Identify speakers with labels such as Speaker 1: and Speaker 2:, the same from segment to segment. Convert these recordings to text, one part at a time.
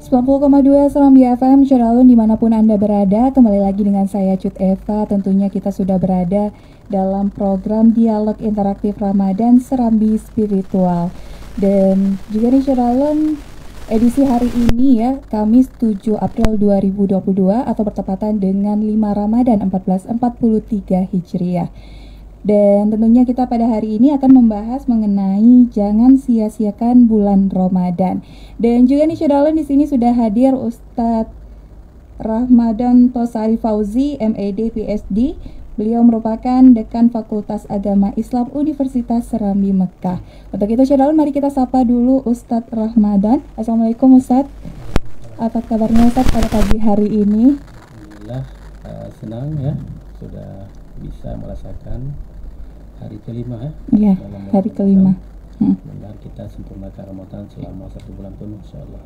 Speaker 1: 90,2 Serambi FM, Syaralun dimanapun Anda berada. Kembali lagi dengan saya Cut Eva. Tentunya kita sudah berada dalam program Dialog Interaktif Ramadan Serambi Spiritual. Dan juga nih Syaralun, edisi hari ini ya, Kamis 7 April 2022 atau bertepatan dengan 5 Ramadan 1443 Hijriah. Dan tentunya kita pada hari ini akan membahas mengenai jangan sia-siakan bulan Ramadan. Dan juga nih Syaralun, di sini sudah hadir Ustadz Ramadan Tosari Fauzi, MAD PhD. Beliau merupakan Dekan Fakultas Agama Islam Universitas Serambi Mekah. Untuk itu Syaralun, mari kita sapa dulu Ustadz Ramadan. Assalamualaikum Ustadz. Apa kabarnya Ustadz pada pagi hari ini?
Speaker 2: Alhamdulillah, senang ya sudah bisa merasakan hari kelima ya.
Speaker 1: Iya, hari kelima.
Speaker 2: Mudah-mudahan kita sempurnakan Ramadan selama 1 bulan penuh insyaallah.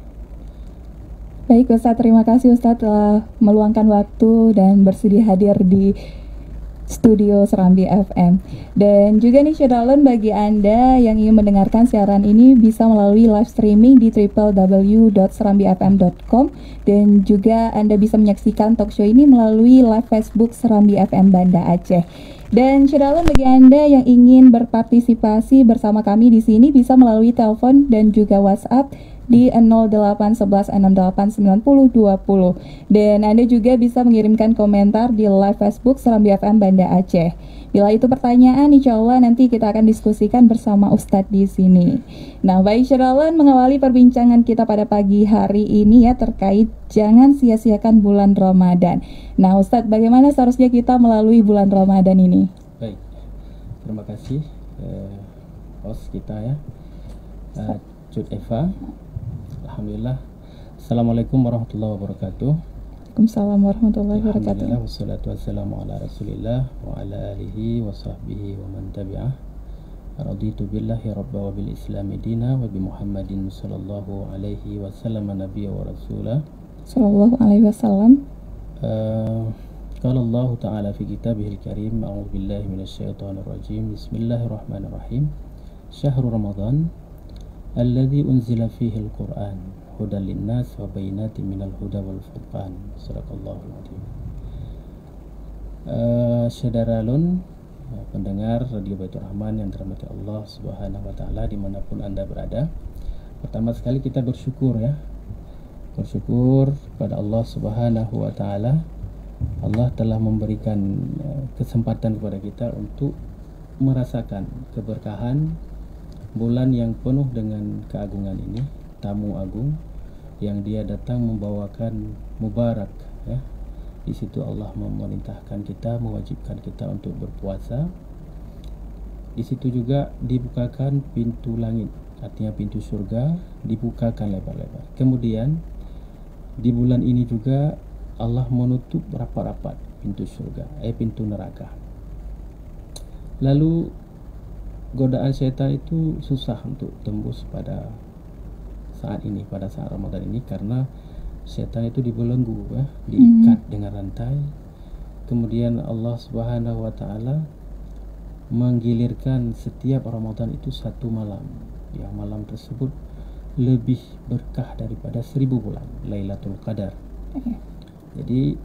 Speaker 1: Baik Ustadz, terima kasih Ustadz telah meluangkan waktu dan bersedia hadir di studio Serambi FM. Dan juga nih Syaralun, bagi Anda yang ingin mendengarkan siaran ini bisa melalui live streaming di www.serambifm.com, dan juga Anda bisa menyaksikan talkshow ini melalui live Facebook Serambi FM Banda Aceh. Dan Syaralun, bagi Anda yang ingin berpartisipasi bersama kami di sini bisa melalui telepon dan juga WhatsApp di 0811689020. Dan Anda juga bisa mengirimkan komentar di live Facebook Serambi FM Banda Aceh. Bila itu pertanyaan, insya Allah nanti kita akan diskusikan bersama Ustadz di sini. Nah, baik Syaralun, mengawali perbincangan kita pada pagi hari ini ya terkait jangan sia-siakan bulan Ramadan. Nah, Ustadz, bagaimana seharusnya kita melalui bulan Ramadan ini?
Speaker 2: Baik, terima kasih host kita ya, Cut Eva. Alhamdulillah. Assalamualaikum warahmatullahi wabarakatuh.
Speaker 1: Waalaikumsalam warahmatullahi wabarakatuh.
Speaker 2: Alhamdulillah, wassalatu wassalamu ala rasulillah wa ala alihi wa sahbihi wa man tabi'ah. Raditu billahi rabba wa bil islami dina wa bi Muhammadin sallallahu alaihi wasallam nabiyya wa rasulah
Speaker 1: Sallallahu alaihi wasallam.
Speaker 2: Qala Allah ta'ala fi kitabihil karim, a'udzu billahi minasy syaithanir rajim. Bismillahirrahmanirrahim. Syahrul Ramadan alladzi unzila fihi al-Qur'an hudan linnas wa bayyinatin minal huda wal furqan. Shadaqallahul azim. Syaralun, pendengar Radio Baitur Rahman yang dirahmati Allah Subhanahu wa taala dimanapun Anda berada. Pertama sekali kita bersyukur ya. Bersyukur kepada Allah Subhanahu wa taala. Allah telah memberikan kesempatan kepada kita untuk merasakan keberkahan bulan yang penuh dengan keagungan ini, tamu agung yang dia datang membawakan mubarak ya. Di situ Allah memerintahkan kita, mewajibkan kita untuk berpuasa. Di situ juga dibukakan pintu langit, artinya pintu surga dibukakan lebar-lebar. Kemudian di bulan ini juga Allah menutup rapat-rapat pintu surga, pintu neraka. Lalu godaan syaitan itu susah untuk tembus pada saat ini, pada saat Ramadan ini, karena syaitan itu dibelenggu ya, diikat dengan rantai. Kemudian Allah Subhanahu wa taala menggilirkan setiap Ramadan itu satu malam. Ya, malam tersebut lebih berkah daripada 1000 bulan, Lailatul Qadar. Jadi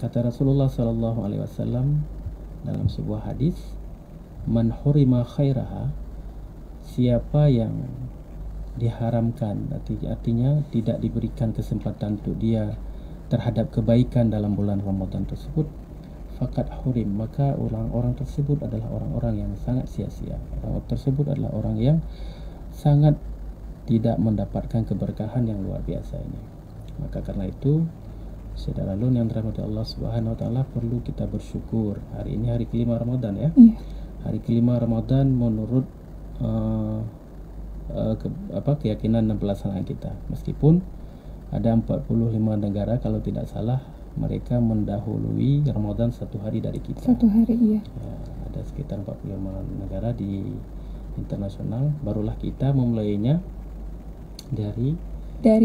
Speaker 2: kata Rasulullah sallallahu alaihi wasallam dalam sebuah hadis, man hurima khairaha, siapa yang diharamkan, artinya tidak diberikan kesempatan untuk dia terhadap kebaikan dalam bulan Ramadan tersebut, faqad hurim, maka orang-orang tersebut adalah orang-orang yang sangat sia-sia. Orang tersebut adalah orang yang sangat tidak mendapatkan keberkahan yang luar biasa ini. Maka karena itu, Syaralun yang dirahmati Allah Subhanahu wa taala, perlu kita bersyukur. Hari ini hari kelima Ramadan ya. Hari kelima Ramadan menurut keyakinan dan pelaksanaan kita. Meskipun ada 45 negara kalau tidak salah, mereka mendahului Ramadan 1 hari dari kita.
Speaker 1: 1 hari, iya.
Speaker 2: Ya, ada sekitar 45 negara di internasional. Barulah kita memulainya dari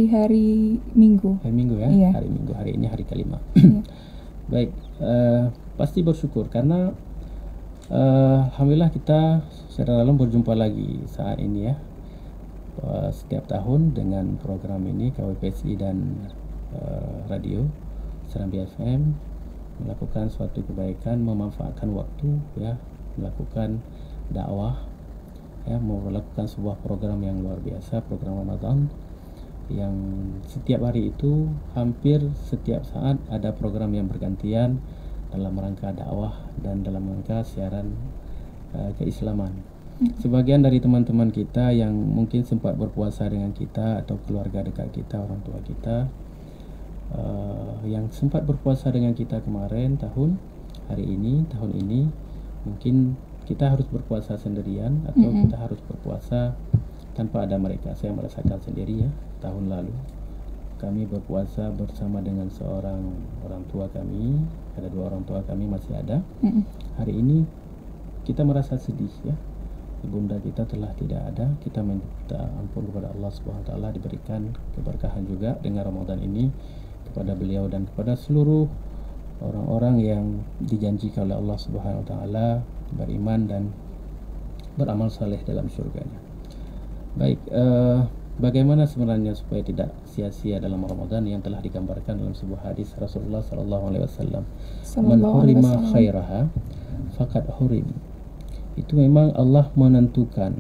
Speaker 1: hari Minggu.
Speaker 2: Hari Minggu ya,
Speaker 1: iya.
Speaker 2: Hari Minggu, hari ini hari kelima.
Speaker 1: Iya.
Speaker 2: Baik, pasti bersyukur karena alhamdulillah kita secara langsung berjumpa lagi saat ini ya. setiap tahun dengan program ini KWPSI dan radio Serambi FM melakukan suatu kebaikan, memanfaatkan waktu ya, melakukan dakwah ya, melakukan sebuah program yang luar biasa, program Ramadan yang setiap hari itu hampir setiap saat ada program yang bergantian dalam rangka dakwah dan dalam rangka siaran keislaman. Sebagian dari teman-teman kita yang mungkin sempat berpuasa dengan kita atau keluarga dekat kita, orang tua kita yang sempat berpuasa dengan kita kemarin tahun ini mungkin kita harus berpuasa sendirian atau kita harus berpuasa tanpa ada mereka. Saya merasakan sendiri ya, tahun lalu kami berpuasa bersama dengan seorang orang tua kami, ada 2 orang tua kami masih ada. Hari ini kita merasa sedih ya, ibunda kita telah tidak ada. Kita minta ampun kepada Allah Subhanahu wa taala, diberikan keberkahan juga dengan Ramadan ini kepada beliau dan kepada seluruh orang-orang yang dijanjikan oleh Allah Subhanahu wa taala beriman dan beramal saleh dalam surganya. Baik, bagaimana sebenarnya supaya tidak sia-sia dalam Ramadan yang telah digambarkan dalam sebuah hadis Rasulullah sallallahu alaihi wasallam, man hurima khairaha faqad hurim. Itu memang Allah menentukan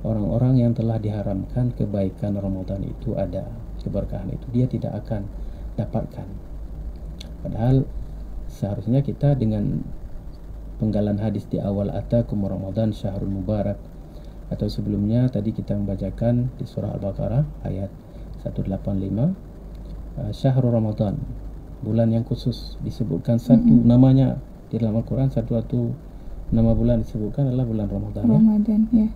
Speaker 2: orang-orang yang telah diharamkan kebaikan Ramadan itu ada, keberkahan itu dia tidak akan dapatkan. Padahal seharusnya kita dengan penggalan hadis di awal atakum Ramadan syahrul mubarak, atau sebelumnya tadi kita membacakan di surah Al-Baqarah ayat 185, syahrul Ramadan, bulan yang khusus disebutkan satu namanya di dalam Al-Quran, satu nama bulan disebutkan adalah bulan Ramadan ya.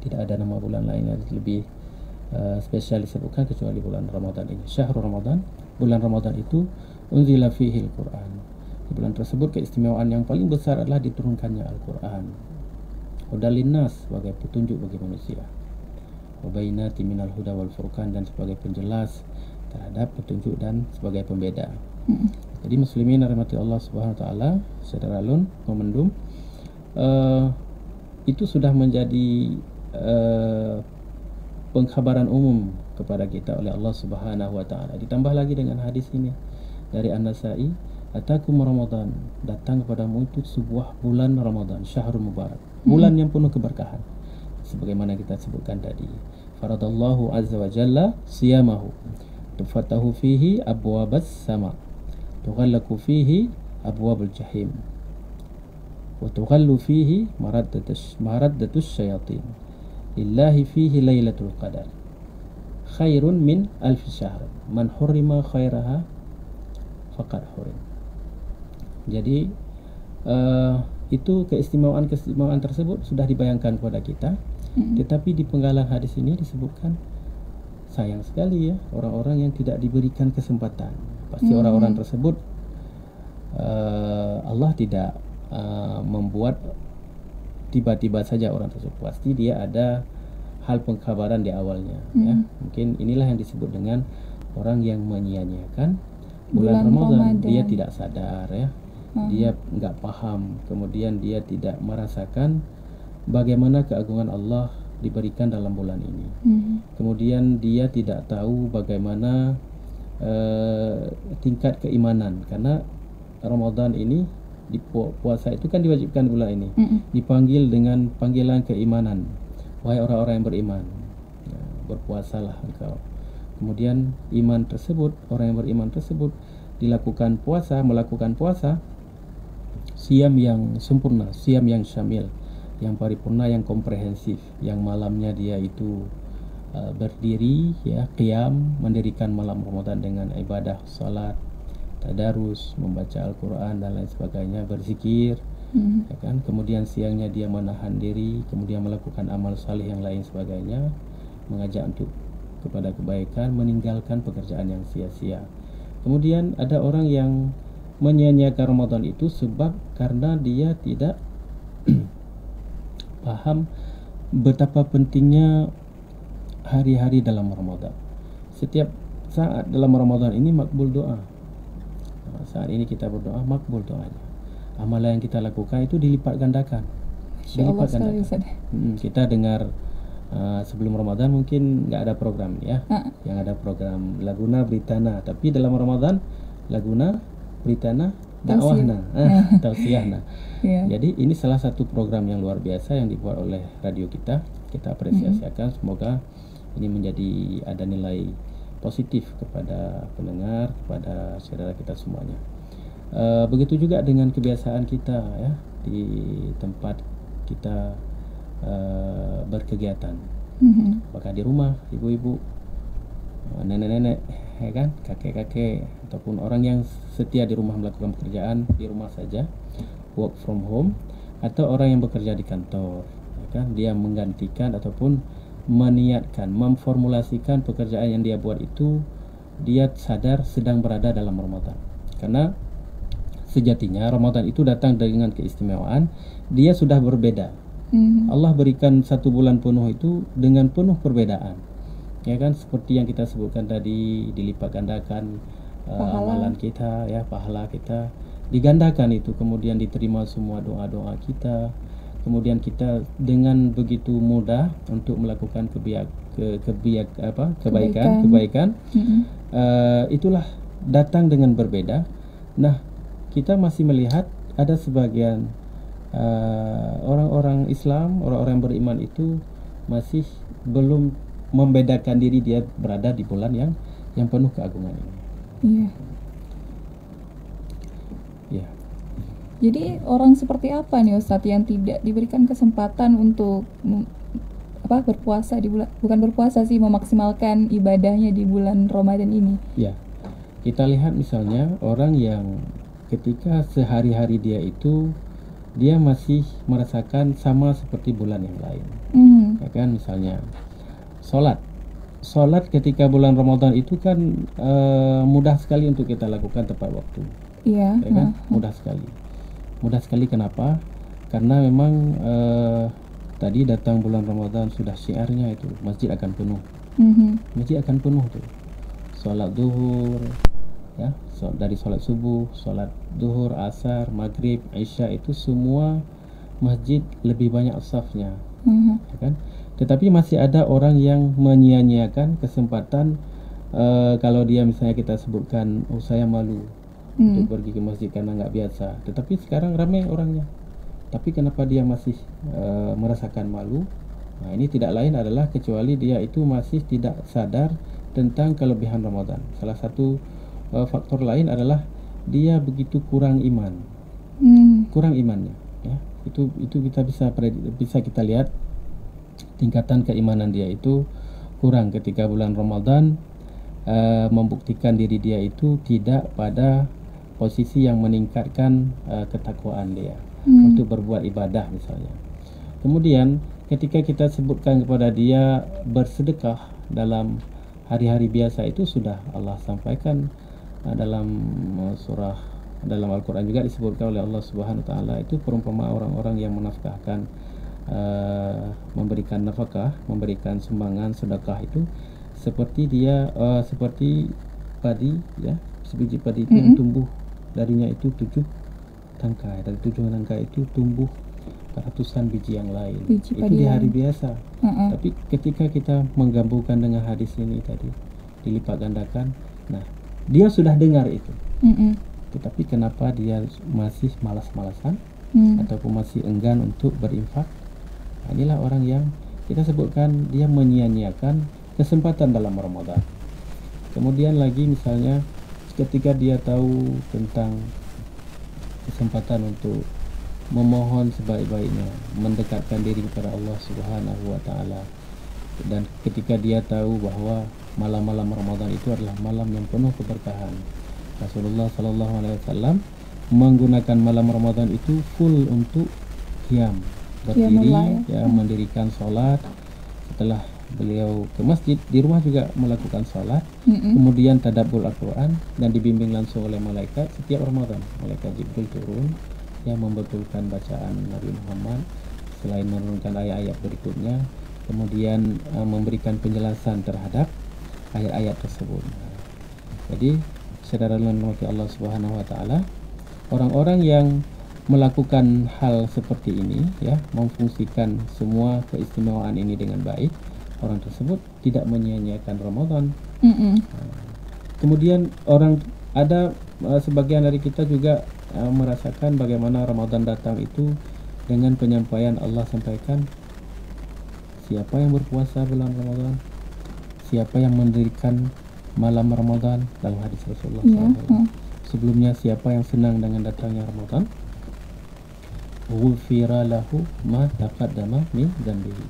Speaker 2: Tidak ada nama bulan lain yang lebih spesial disebutkan kecuali bulan Ramadan ini. Syahrul Ramadan, bulan Ramadan itu unzila fihi al-Quran. Di bulan tersebut keistimewaan yang paling besar adalah diturunkannya Al-Quran. Hudal linnas, sebagai petunjuk bagi manusia. Wa bainati minal huda wal furqan, dan sebagai penjelas terhadap petunjuk dan sebagai pembeda. Jadi muslimin rahmati Allah Subhanahu wa taala, saudara Lun memendum itu sudah menjadi pengkhabaran umum kepada kita oleh Allah Subhanahu wa taala. Ditambah lagi dengan hadis ini dari An-Nasa'i, atakum Ramadan, datang kepadamu itu sebuah bulan Ramadan, syahrul mubarak, bulan yang penuh keberkahan. Sebagaimana kita sebutkan tadi, faradallahu azza wa jalla siyamahu, tufatahu fihi abwabas sama, tughallaku fihi abwabul jahim, wa tughallu fihi maraddatus syayatin, lillahi fihi lailatul qadar khairun min alfi syahr, man hurima khairaha faqad hurim. Jadi itu keistimewaan tersebut sudah dibayangkan kepada kita. Tetapi di penggalan hadis ini disebutkan, sayang sekali ya orang-orang yang tidak diberikan kesempatan. Pasti orang-orang tersebut Allah tidak membuat tiba-tiba saja orang tersebut. Pasti dia ada hal pengkabaran di awalnya ya. Mungkin inilah yang disebut dengan orang yang menyia-nyiakan bulan Ramadan. Dia tidak sadar ya, dia enggak paham, kemudian dia tidak merasakan bagaimana keagungan Allah diberikan dalam bulan ini. Kemudian dia tidak tahu bagaimana tingkat keimanan, karena Ramadan ini di puasa itu kan diwajibkan bulan ini, dipanggil dengan panggilan keimanan, wahai orang-orang yang beriman, ya, berpuasalah engkau. Kemudian iman tersebut, orang yang beriman tersebut melakukan puasa siam yang sempurna, siam yang syamil, yang paripurna, yang komprehensif, yang malamnya dia itu berdiri ya, qiyam, mendirikan malam Ramadan dengan ibadah, salat, tadarus, membaca Al-Quran dan lain sebagainya, berzikir, ya kan? Kemudian siangnya dia menahan diri, kemudian melakukan amal saleh yang lain sebagainya, mengajak untuk kepada kebaikan, meninggalkan pekerjaan yang sia-sia. Kemudian ada orang yang menyia-nyiakan Ramadan itu sebab karena dia tidak paham betapa pentingnya hari-hari dalam Ramadan. Setiap saat dalam Ramadan ini makbul doa. Saat ini kita berdoa, makbul doanya. Amalan yang kita lakukan itu dilipat gandakan. Kita dengar Sebelum Ramadan mungkin nggak ada program ya, yang ada program Laguna Beritana, tapi dalam Ramadan Laguna Beritana dakwahna, tausiahna. Jadi ini salah satu program yang luar biasa yang dibuat oleh radio kita apresiasikan. Semoga ini menjadi ada nilai positif kepada pendengar, kepada saudara kita semuanya. Begitu juga dengan kebiasaan kita ya di tempat kita berkegiatan, apakah di rumah ibu-ibu, nenek-nenek, ya kan, kakek-kakek, ataupun orang yang setia di rumah melakukan pekerjaan di rumah saja, work from home, atau orang yang bekerja di kantor, ya kan, dia menggantikan ataupun meniatkan, memformulasikan pekerjaan yang dia buat itu, dia sadar sedang berada dalam Ramadan. Karena sejatinya Ramadan itu datang dengan keistimewaan, dia sudah berbeda. Allah berikan 1 bulan penuh itu dengan penuh perbedaan, ya kan, seperti yang kita sebutkan tadi, dilipat gandakan amalan kita ya, pahala kita digandakan itu, kemudian diterima semua doa-doa kita, kemudian kita dengan begitu mudah untuk melakukan kebaikan. Itulah datang dengan berbeda. Nah, kita masih melihat ada sebagian orang-orang Islam, orang-orang beriman itu masih belum membedakan diri dia berada di bulan yang penuh keagungan ini. Ya.
Speaker 1: Jadi orang seperti apa nih Ustadz yang tidak diberikan kesempatan untuk berpuasa di bulan, bukan berpuasa sih, memaksimalkan ibadahnya di bulan Ramadan ini?
Speaker 2: Ya, kita lihat misalnya orang yang ketika sehari-hari dia itu dia masih merasakan sama seperti bulan yang lain, ya kan, misalnya sholat ketika bulan Ramadan itu kan mudah sekali untuk kita lakukan tepat waktu, ya kan, mudah sekali. Kenapa? Karena memang tadi datang bulan Ramadan sudah syiarnya itu masjid akan penuh, masjid akan penuh tuh, sholat zuhur ya, dari sholat subuh, sholat zuhur, asar, maghrib, isya, itu semua masjid lebih banyak safnya, ya kan? Tetapi masih ada orang yang menyia-nyiakan kesempatan, kalau dia misalnya kita sebutkan, saya malu untuk pergi ke masjid karena nggak biasa, tetapi sekarang ramai orangnya, tapi kenapa dia masih merasakan malu? Nah, ini tidak lain adalah kecuali dia itu masih tidak sadar tentang kelebihan Ramadan. Salah satu faktor lain adalah dia begitu kurang iman, kurang imannya ya. Itu kita bisa kita lihat tingkatan keimanan dia itu kurang ketika bulan Ramadan, membuktikan diri dia itu tidak pada posisi yang meningkatkan ketakwaan dia untuk berbuat ibadah misalnya. Kemudian ketika kita sebutkan kepada dia bersedekah dalam hari-hari biasa, itu sudah Allah sampaikan dalam surah, dalam Al-Quran juga disebutkan oleh Allah Subhanahu wa Ta'ala, itu perumpamaan orang-orang yang menafkahkan, memberikan nafkah, memberikan sumbangan sedekah itu seperti dia seperti padi ya, sebiji padi itu yang tumbuh darinya itu 7 tangkai, dari 7 tangkai itu tumbuh ratusan biji yang lain, itu di hari biasa. Tapi ketika kita menggabungkan dengan hadis ini tadi, dilipat gandakan, nah dia sudah dengar itu, tetapi kenapa dia masih malas-malasan ataupun masih enggan untuk berinfak? Nah, inilah orang yang kita sebutkan dia menyia-nyiakan kesempatan dalam Ramadan. Kemudian lagi misalnya ketika dia tahu tentang kesempatan untuk memohon sebaik-baiknya, mendekatkan diri kepada Allah Subhanahu wa Ta'ala, dan ketika dia tahu bahwa malam-malam Ramadan itu adalah malam yang penuh keberkahan, Rasulullah Sallallahu Alaihi Wasallam menggunakan malam Ramadan itu full untuk qiyam, berdiri ya, mendirikan sholat. Setelah beliau ke masjid, di rumah juga melakukan sholat, kemudian tadabbur Al-Quran, dan dibimbing langsung oleh malaikat setiap Ramadan. Malaikat Jibril turun yang membetulkan bacaan Nabi Muhammad, selain menurunkan ayat-ayat berikutnya, kemudian memberikan penjelasan terhadap ayat-ayat tersebut. Jadi saudara Allah Subhanahu wa Ta'ala, orang-orang yang melakukan hal seperti ini, ya, memfungsikan semua keistimewaan ini dengan baik, orang tersebut tidak menyia-nyiakan Ramadan. Kemudian sebagian dari kita juga merasakan bagaimana Ramadan datang itu dengan penyampaian Allah sampaikan, siapa yang berpuasa bulan Ramadan, siapa yang mendirikan malam Ramadan, dalam hadis Rasulullah SAW. Sebelumnya, siapa yang senang dengan datangnya Ramadan, ghufira lahu ma taqaddama min dzambihi,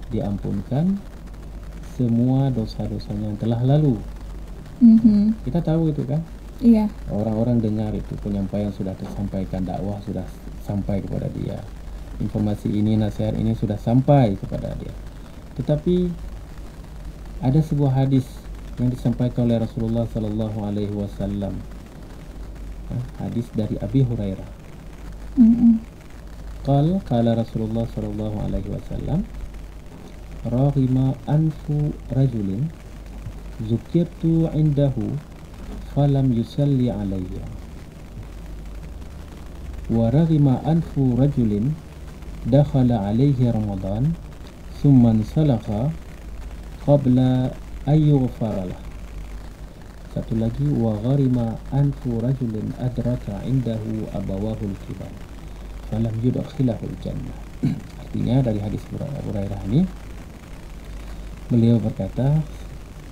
Speaker 2: diampunkan semua dosa-dosanya yang telah lalu. Kita tahu itu kan?
Speaker 1: Iya.
Speaker 2: Orang-orang dengar itu, penyampaian sudah tersampaikan, dakwah sudah sampai kepada dia, informasi ini, nasihat ini sudah sampai kepada dia. Tetapi ada sebuah hadis yang disampaikan oleh Rasulullah Sallallahu Alaihi Wasallam, hadis dari Abi Hurairah. Qala Rasulullah Sallallahu Alaihi Wasallam, raghima anfu rajulin zukirtu indahu falam yusalli alayya, wa raghima anfu rajulin dakhala alayhi Ramadan thumma salakha qabla ayyughfaralah. Satu lagi, wa gharima anfu rajulin adraka indahu abawahul kibar falam yudkhilahul jannah. Artinya dari hadis Hurairah ini, beliau berkata,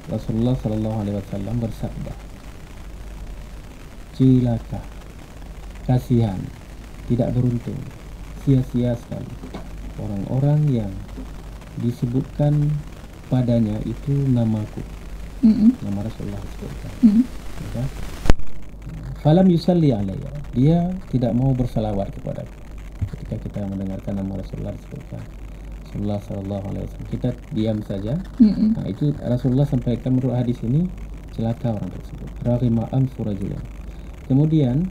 Speaker 2: Rasulullah Sallallahu Alaihi Wasallam bersabda, cilaka, kasihan, tidak beruntung, sia-sia sekali orang-orang yang disebutkan padanya itu namaku, nama Rasulullah disebutkan. Ya. Falam yusalli alayya, dia tidak mau bersalawat kepadaku. Ketika kita mendengarkan nama Rasulullah disebutkan, Rasulullah Sallallahu Alaihi Wasallam, kita diam saja. Nah, itu Rasulullah sampaikan menurut hadis ini, celaka orang tersebut. Raghima anfu rajulin. Kemudian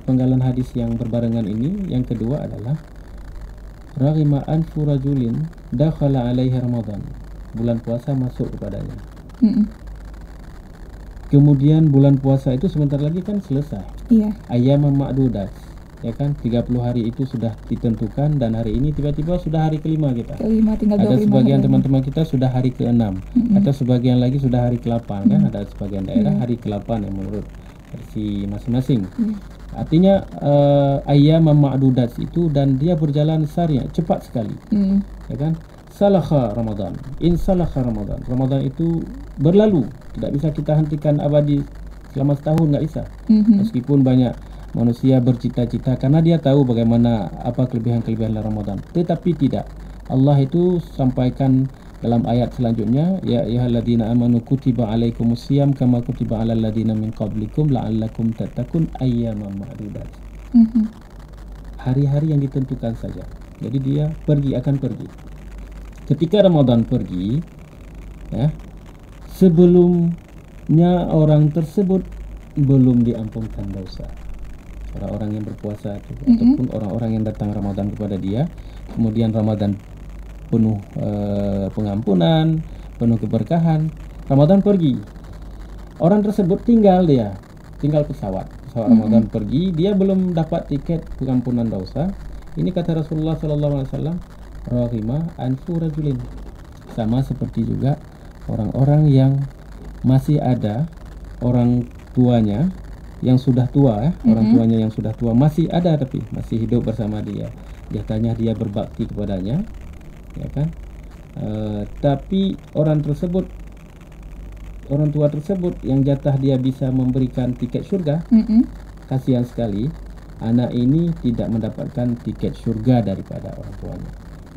Speaker 2: penggalan hadis yang berbarengan ini, yang kedua adalah raghima anfu rajulin dakhala alaihi Ramadan, bulan puasa masuk kepadanya. Kemudian bulan puasa itu sebentar lagi kan selesai. Iya. Ayyam ma'dudat, ya kan, 30 hari itu sudah ditentukan, dan hari ini tiba-tiba sudah hari kelima kita. Ada sebagian teman-teman kita sudah hari ke-6, atau sebagian lagi sudah hari ke-8 kan, ada sebagian daerah hari ke-8 yang menurut versi masing-masing. Artinya ayyam ma'dudat itu, dan dia berjalan sarinya cepat sekali. Ya kan? Salakha Ramadan, insalakha Ramadan. Ramadan itu berlalu, tidak bisa kita hentikan abadi selama setahun, nggak bisa. Meskipun banyak manusia bercita-cita karena dia tahu bagaimana apa kelebihan-kelebihan Ramadan, tetapi tidak. Allah itu sampaikan dalam ayat selanjutnya, ya ayyuhalladzina amanu kutiba alaikumusiyam kama kutiba alal ladzina min qablikum la'allakum tattaqun ayyaman ma'dudat. Hari-hari yang ditentukan saja. Jadi dia akan pergi. Ketika Ramadan pergi, ya, sebelumnya orang tersebut belum diampunkan dosa. Orang-orang yang berpuasa itu, ataupun orang-orang yang datang Ramadan kepada dia, kemudian Ramadan penuh pengampunan, penuh keberkahan, Ramadan pergi, orang tersebut tinggal pesawat Ramadan pergi, dia belum dapat tiket pengampunan dosa. Ini kata Rasulullah Sallallahu Alaihi Wasallam, raghima anfu rajulin, sama seperti juga orang-orang yang masih ada orang tuanya yang sudah tua, orang tuanya yang sudah tua masih ada, tapi masih hidup bersama dia, jatahnya dia berbakti kepadanya, ya kan? Tapi orang tua tersebut yang jatah dia bisa memberikan tiket surga, kasihan sekali, anak ini tidak mendapatkan tiket surga daripada orang tuanya,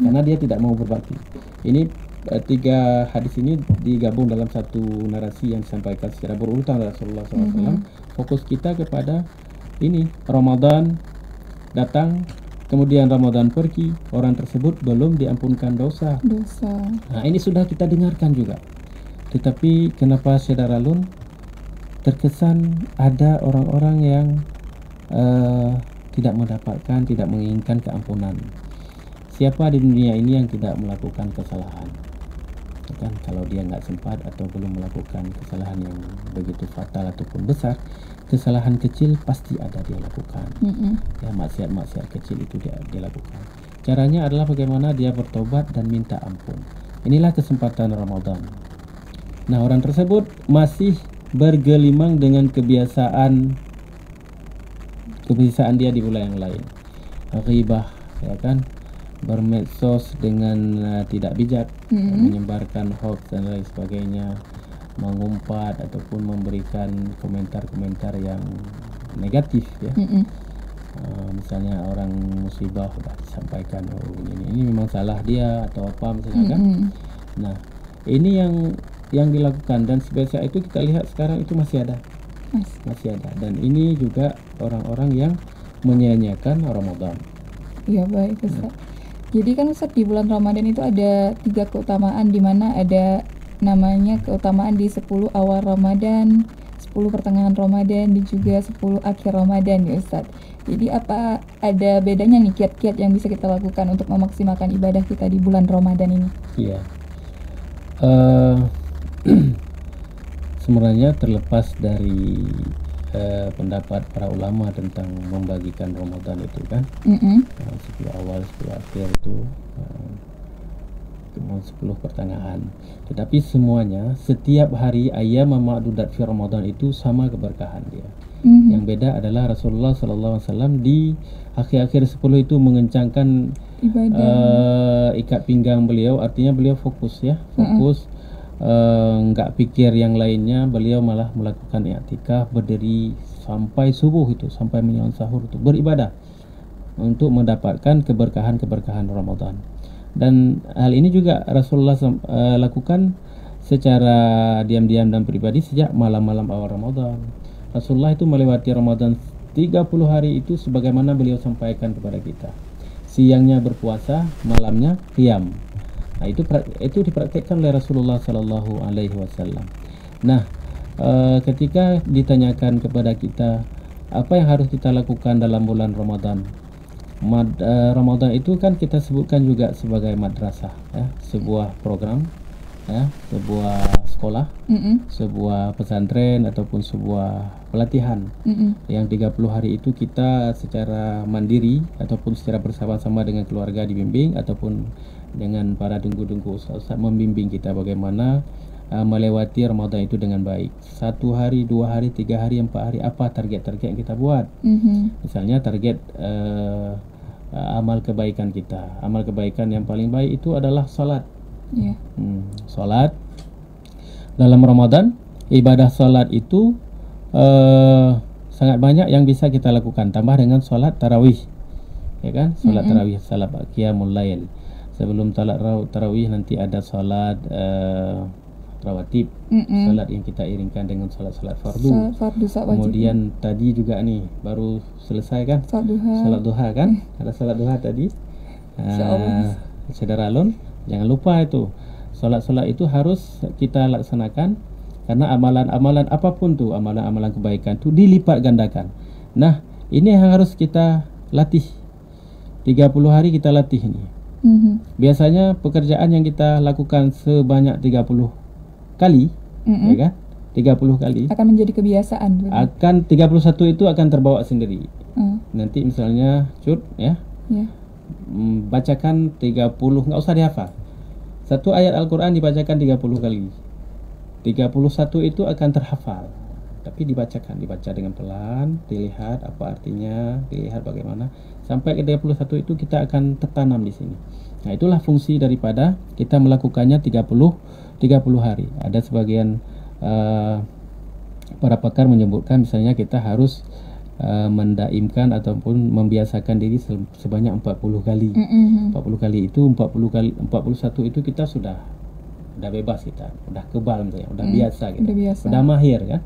Speaker 2: karena dia tidak mau berbakti. Ini tiga hadis ini digabung dalam satu narasi yang disampaikan secara berurutan oleh Rasulullah SAW. Fokus kita kepada ini, Ramadan datang, kemudian Ramadan pergi, orang tersebut belum diampunkan dosa. Nah, ini sudah kita dengarkan juga. Tetapi kenapa Syedara Lun terkesan ada orang-orang yang tidak mendapatkan, tidak menginginkan keampunan? Siapa di dunia ini yang tidak melakukan kesalahan? kan. Kalau dia nggak sempat atau belum melakukan kesalahan yang begitu fatal ataupun besar, kesalahan kecil pasti ada dia lakukan. Ya, maksiat-maksiat kecil itu dia lakukan. Caranya adalah bagaimana dia bertobat dan minta ampun. Inilah kesempatan Ramadan. Nah, orang tersebut masih bergelimang dengan kebiasaan dia di bulan yang lain. Ghibah, ya kan, bermedsos dengan tidak bijak, menyebarkan hoax dan lain sebagainya, mengumpat ataupun memberikan komentar-komentar yang negatif, ya. Misalnya orang musibah sudah disampaikan, oh ini memang salah dia atau apa misalnya, kan. Nah, ini yang dilakukan, dan sebiasa itu kita lihat sekarang itu masih ada. Dan ini juga orang-orang yang menyia-nyiakan Ramadan.
Speaker 1: Ya, baik Ustaz. Jadi kan Ustaz, di bulan Ramadan itu ada 3 keutamaan, di mana ada namanya keutamaan di 10 awal Ramadan, 10 pertengahan Ramadan, dan juga 10 akhir Ramadan, ya Ustaz. Jadi apa ada bedanya nih kiat-kiat yang bisa kita lakukan untuk memaksimalkan ibadah kita di bulan Ramadan ini?
Speaker 2: Iya. Sebenarnya terlepas dari pendapat para ulama tentang membagikan Ramadan itu, kan, 10 awal, 10 akhir itu, 10 pertengahan. Tetapi semuanya, setiap hari ayyam ma'dudat fi Ramadan itu sama keberkahan dia. Yang beda adalah Rasulullah SAW di akhir-akhir 10 itu mengencangkan ikat pinggang beliau, artinya beliau fokus, ya, fokus. Nggak pikir yang lainnya, beliau malah melakukan i'tikaf, berdiri sampai subuh itu, sampai menjelang sahur itu, beribadah untuk mendapatkan keberkahan Ramadan. Dan hal ini juga Rasulullah lakukan secara diam-diam dan pribadi sejak malam-malam awal Ramadan. Rasulullah itu melewati Ramadan 30 hari itu sebagaimana beliau sampaikan kepada kita. Siangnya berpuasa, malamnya qiyam. Nah, itu dipraktikkan oleh Rasulullah Sallallahu Alaihi Wasallam. Nah, ketika ditanyakan kepada kita apa yang harus kita lakukan dalam bulan Ramadan, Ramadan itu kan kita sebutkan juga sebagai madrasah, ya, sebuah program, ya, sebuah sekolah, sebuah pesantren ataupun sebuah pelatihan yang 30 hari itu kita secara mandiri ataupun secara bersama-sama dengan keluarga dibimbing ataupun dengan para dengku-dengku ustaz membimbing kita bagaimana melewati Ramadan itu dengan baik. 1 hari, 2 hari, 3 hari, 4 hari, apa target-target yang kita buat. Misalnya target amal kebaikan kita. Amal kebaikan yang paling baik itu adalah salat. Salat dalam Ramadan, ibadah salat itu sangat banyak yang bisa kita lakukan, tambah dengan salat tarawih, ya kan, salat tarawih, salat qiyamul lail. Sebelum salat tarawih nanti ada salat rawatib, salat yang kita iringkan dengan salat fardu. Kemudian tadi juga nih baru selesai kan, salat duha kan, ada salat duha tadi. Saudara Alun, jangan lupa itu salat itu harus kita laksanakan, karena amalan-amalan apapun tuh, amalan-amalan kebaikan itu dilipat gandakan. Nah, ini yang harus kita latih. 30 hari kita latih ini. Biasanya pekerjaan yang kita lakukan sebanyak 30 kali, ya kan? 30 kali
Speaker 1: akan menjadi kebiasaan.
Speaker 2: Akan 31 itu akan terbawa sendiri. Nanti misalnya ya. Bacakan 30, enggak usah dihafal. Satu ayat Al-Qur'an dibacakan 30 kali. 31 itu akan terhafal. Tapi dibaca dengan pelan, dilihat apa artinya, dilihat bagaimana, sampai ke 31 itu kita akan tertanam di sini. Nah, itulah fungsi daripada kita melakukannya 30 hari. Ada sebagian para pakar menyebutkan misalnya kita harus mendaimkan ataupun membiasakan diri sebanyak 40 kali. 40 kali itu 41 itu kita sudah bebas, kita udah kebal misalnya, udah biasa gitu. Udah mahir kan.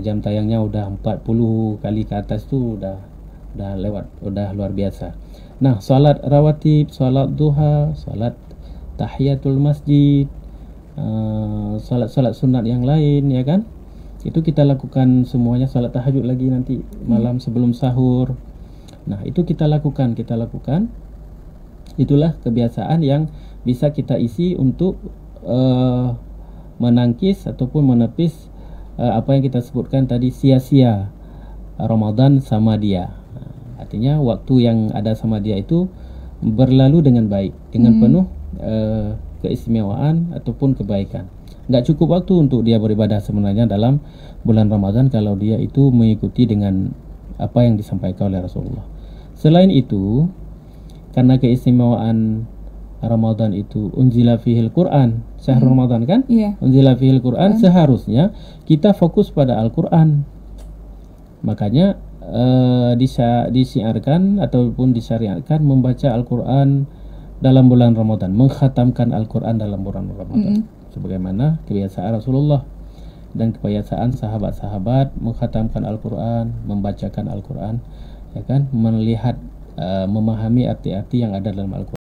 Speaker 2: Jam tayangnya udah 40 kali ke atas tuh udah lewat, udah luar biasa. Nah, salat rawatib, salat duha, salat tahiyatul masjid, salat sunat yang lain, ya kan, itu kita lakukan semuanya. Salat tahajud lagi nanti malam sebelum sahur. Nah, itu kita lakukan. Itulah kebiasaan yang bisa kita isi untuk menangkis ataupun menepis apa yang kita sebutkan tadi, sia-sia Ramadan sama dia. Artinya waktu yang ada sama dia itu berlalu dengan baik, dengan penuh keistimewaan ataupun kebaikan. Nggak cukup waktu untuk dia beribadah sebenarnya dalam bulan Ramadan kalau dia itu mengikuti dengan apa yang disampaikan oleh Rasulullah. Selain itu, karena keistimewaan Ramadan itu unzila fihil Quran, syahrul Ramadan kan? Unzila fihil Quran, seharusnya kita fokus pada Al-Quran. Makanya disiarkan ataupun disyariatkan membaca Al-Quran dalam bulan Ramadan, mengkhatamkan Al-Quran dalam bulan Ramadan, sebagaimana kebiasaan Rasulullah dan kebiasaan sahabat-sahabat mengkhatamkan Al-Quran, membacakan Al-Quran, ya kan, melihat memahami arti-arti yang ada dalam Al-Quran.